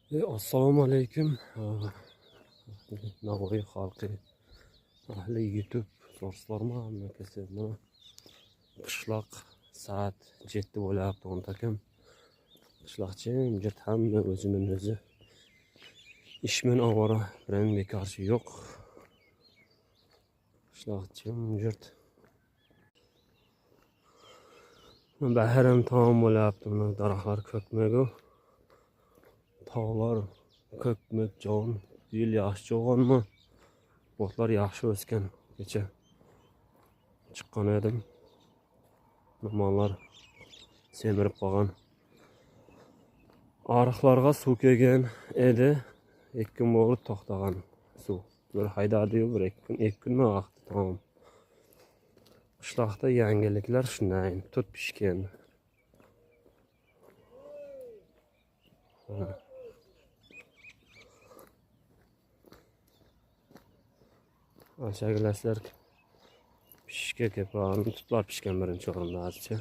Assalomu alaykum. Navoiy xalqi, ahli YouTube do'stlarmi, hammakasini qishloq soat 7 bo'lyapti, 10 takim. Qishloqchi jurt hamma o'zining o'zi ishman ovora, biron bekorchi yo'q. Qishloqchi jurt bahram tamom bo'lyapti. Mana daraxtlar ko'kmagu, tog'lar ko'kmak jon, yil yaxshi cho'g'onmi, o'tlar yaxshi o'sgan. Kecha chiqqan edim, ro'mollar semirib qolgan. Ariqlarga suv kelgan edi, 2 kun bo'lib to'xtagan suv. Bir haydadi-yu, bir 2 kunmi vaqti tamom. Qishloqda yangiliklar shunday, tut pishgan. Aşağıdakiler pişke kepan, tutlar pişken birinchi o'rinda azcha.